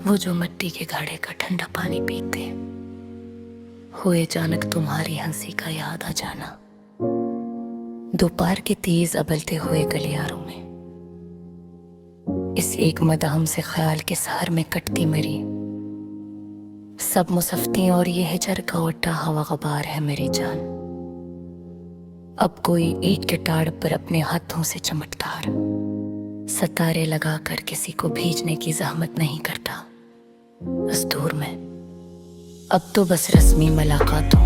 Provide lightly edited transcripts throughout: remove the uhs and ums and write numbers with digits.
वो जो मिट्टी के घड़े का ठंडा पानी पीते, हुए अचानक तुम्हारी हंसी का याद आ जाना। दोपहर के तेज अबलते हुए गलियारों में इस एक मदाम से ख्याल के सहर में कटती मेरी सब मुसफ्ती, और ये हिजर का उठा हवा गबार है मेरी जान। अब कोई ईंट के टाड़ पर अपने हाथों से चमकदार सितारे लगाकर किसी को भेजने की जहमत नहीं करता इस दूर में। अब तो बस रस्मी मुलाकातों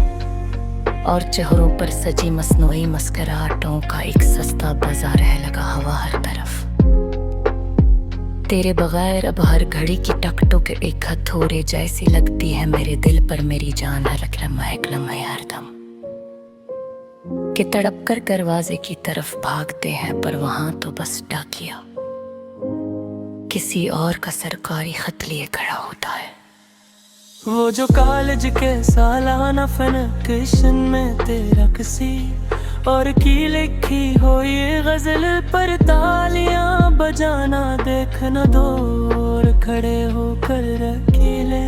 और चेहरों पर सजी मसनूई मुस्कुराहटों का एक सस्ता बाजार है लगा हवा हर तरफ। तेरे बगैर अब हर घड़ी की टकटक एक हथौड़े जैसी लगती है मेरे दिल पर मेरी जान। हर एक लम्हा हरदम कि तड़प कर दरवाजे की तरफ भागते हैं, पर वहां तो बस डाकिया किसी और का सरकारी खत लिए खड़ा होता है। वो जो कॉलेज के सालाना फनक्शन में तेरा किसी और की लिखी हो ये गजल पर तालियां बजाना देखना, दूर खड़े होकर रखीले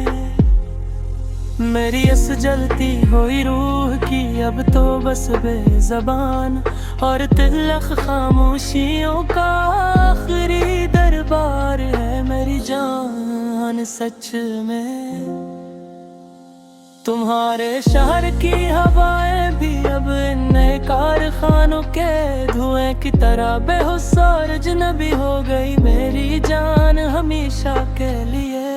मेरी इस जलती हुई रूह की अब तो बस बेज़बान और तिलक खामोशियों का आखिरी दरबार है मेरी जान। सच में तुम्हारे शहर की हवाएं भी अब नए कारखानों के धुएं की तरह बेहोश और अजनबी हो गई मेरी जान हमेशा के लिए।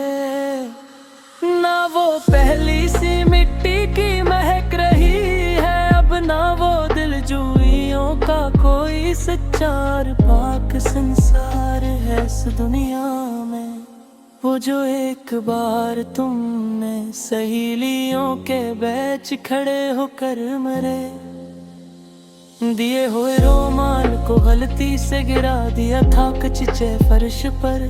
ना वो पहली सी मिट्टी की महक रही है अब, ना वो दिलजुइयों का कोई सच्चा और पाक संसार है इस दुनिया में। वो जो एक बार तुमने सहेलियों के बैच खड़े होकर मरे, दिए हुए रोमाल को गलती से गिरा दिया था कच्चे फर्श पर,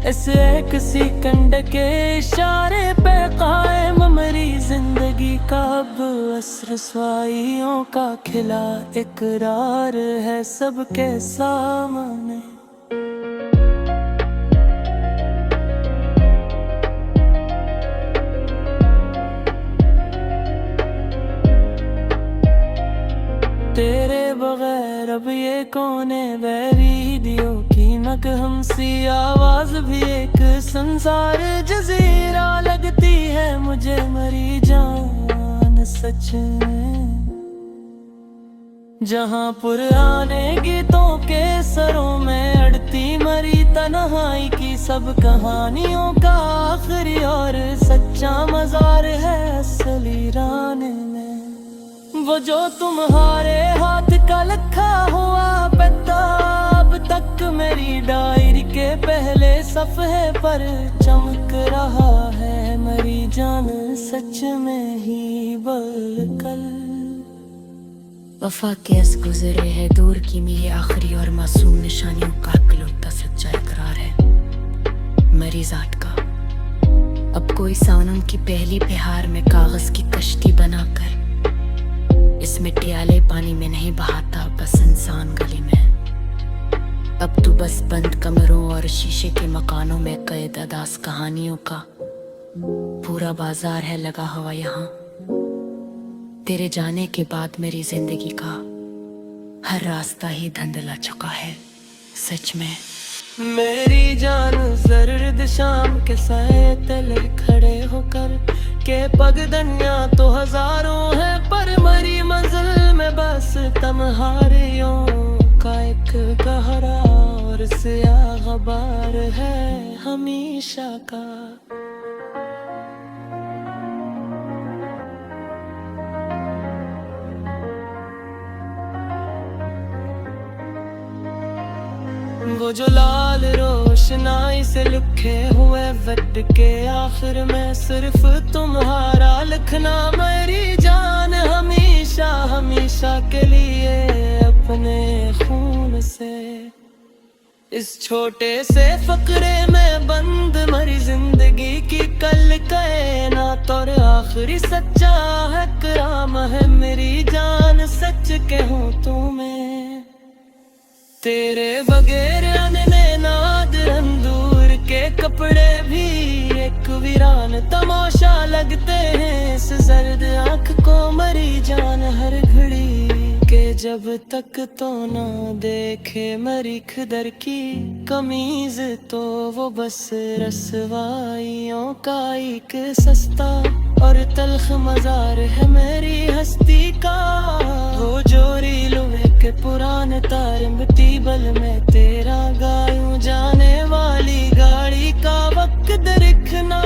ऐसे एक सेकंड के इशारे पे कायम मेरी जिंदगी का अब असर रसवाइयों का खिला इकरार है सबके सामने। तेरे बगैर अब ये कोने बैरी दियो की नक हमसी आवाज भी एक संसार जजीरा लगती है मुझे मरी जान। सच में जहाँ पुराने गीतों के सरों में अड़ती मरी तन्हाई की सब कहानियों का आखिरी और सच्चा मजार है असली राने में। वो जो तुम्हारे हाथ का लिखा हुआ पता अब तक मेरी डायरी के पहले सफ़े पर चमक रहा है मेरी जान। सच में ही बलकल वफा के अस गुजरे है दूर की मेरी आखिरी और मासूम निशानियों का इकलौता सच्चा इकरार है मेरी जात का। अब कोई सानम की पहली बिहार में कागज की कश्ती बनाकर इस मिट्टियाले पानी में नहीं बहाता बस इंसान गली में। अब तो बस बंद कमरों और शीशे के मकानों में कैद अदास कहानियों का पूरा बाजार है लगा हुआ यहाँ। तेरे जाने के बाद मेरी जिंदगी का हर रास्ता ही धुंधला चुका है सच में। मेरी जान जर्द शाम के साए तले खड़े होकर के पगडंडियां तो हजारों है, पर मरी मंजिल में बस तन्हाइयों का एक गहरा और स्याह गबार है हमेशा का। वो जो लाल रोशनाई से लिखे हुए वट के आखिर में सिर्फ तुम्हारा लिखना मेरी जान हमेशा हमेशा के लिए अपने खून से। इस छोटे से फकरे में बंद मरी जिंदगी की कल कायनात और आखिरी सच्चा है कराम है मेरी जान। सच कहूँ तुम्हें तेरे बगैर अनने नादरन दूर के कपड़े भी एक वीरान तमाशा लगते हैं इस जर्द आँख को मरी जान हर घड़ी के जब तक तो ना देखे मरी खदर की कमीज तो वो बस रसवाइयों का एक सस्ता और तल्ख मजार है मेरी हस्ती का। वो जोरी लोहे के पुराने तार मिट्टी बल में तेरा गायूं जाने वाली गाड़ी का वक्त दरिखना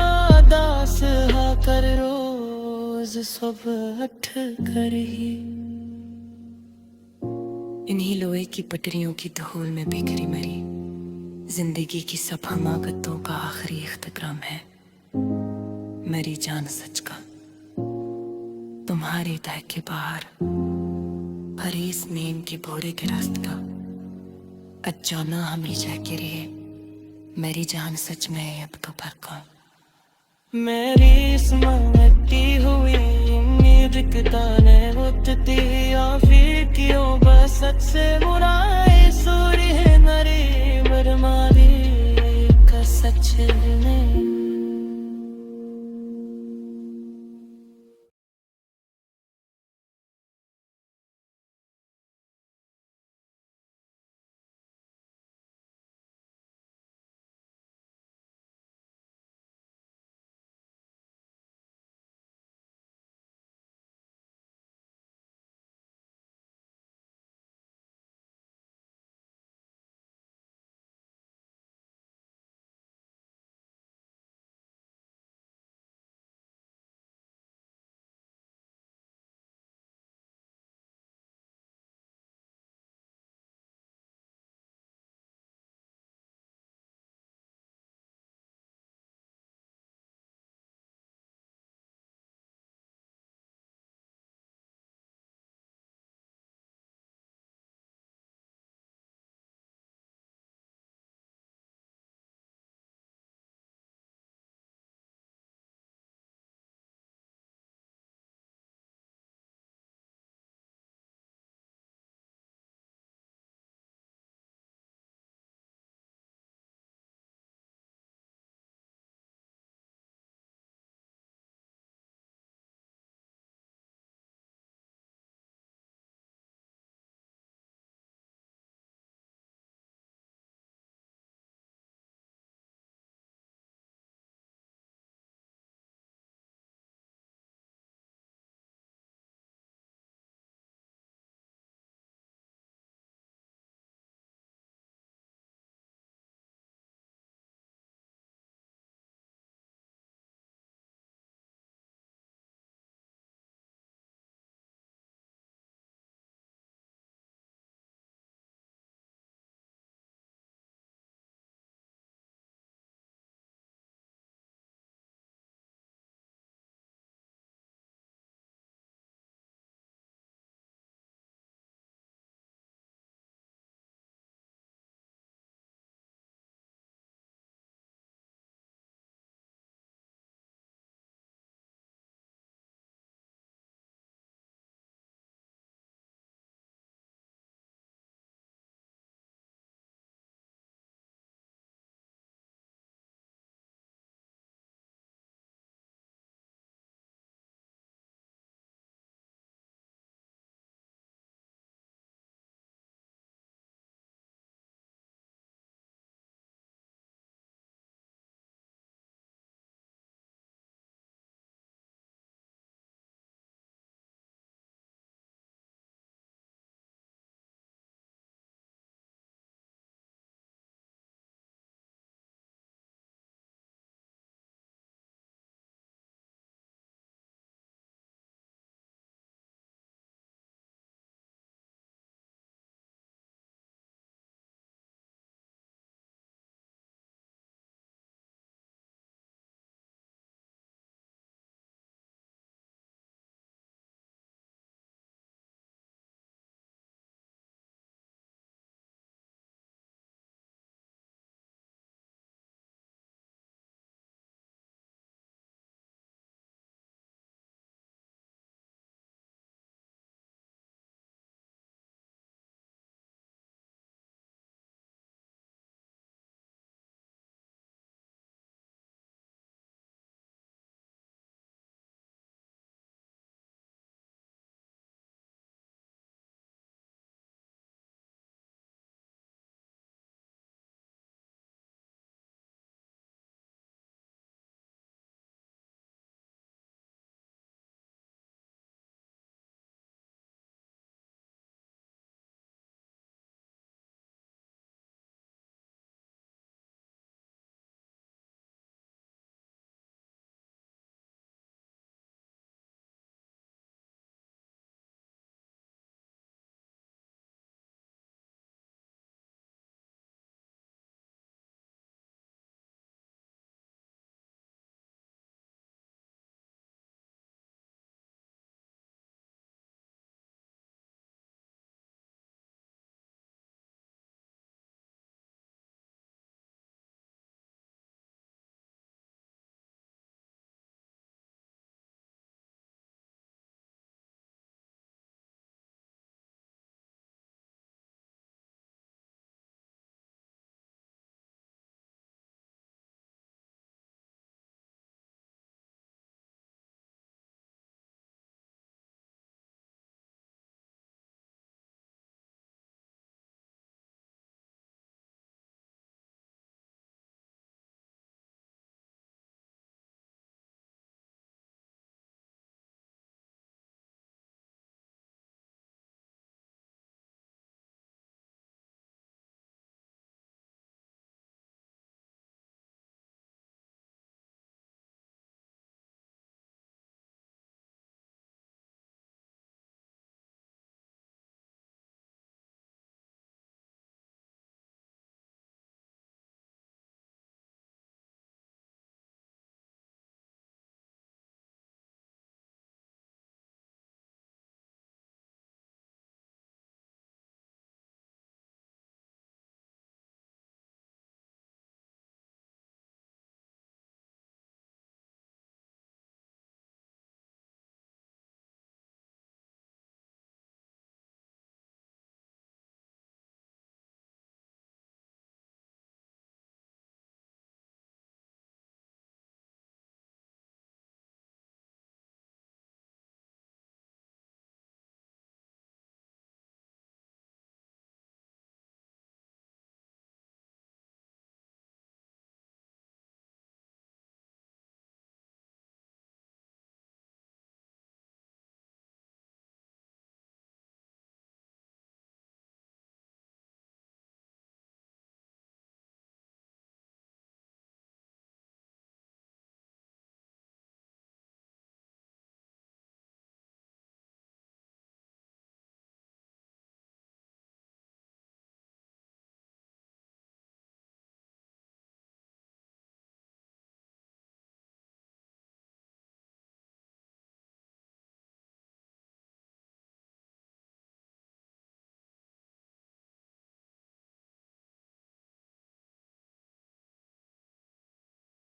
दास हा कर रोज सुबह उठ कर ही। इन्हीं लोहे की पटरियों की धूल में बिखरी मरी जिंदगी की सब हमाकतों का आखिरी इख्तिताम है मेरी जान सच का। तुम्हारी तह के बाहर भरी इस नींद की भोरे के रास्त का अचाना हमेशा के लिए मेरी जान सच में है अब तो फरका। मेरी इस महकती हुई उम्मीद की ताने उठती या फिर क्यों बस से बुराई सूर्य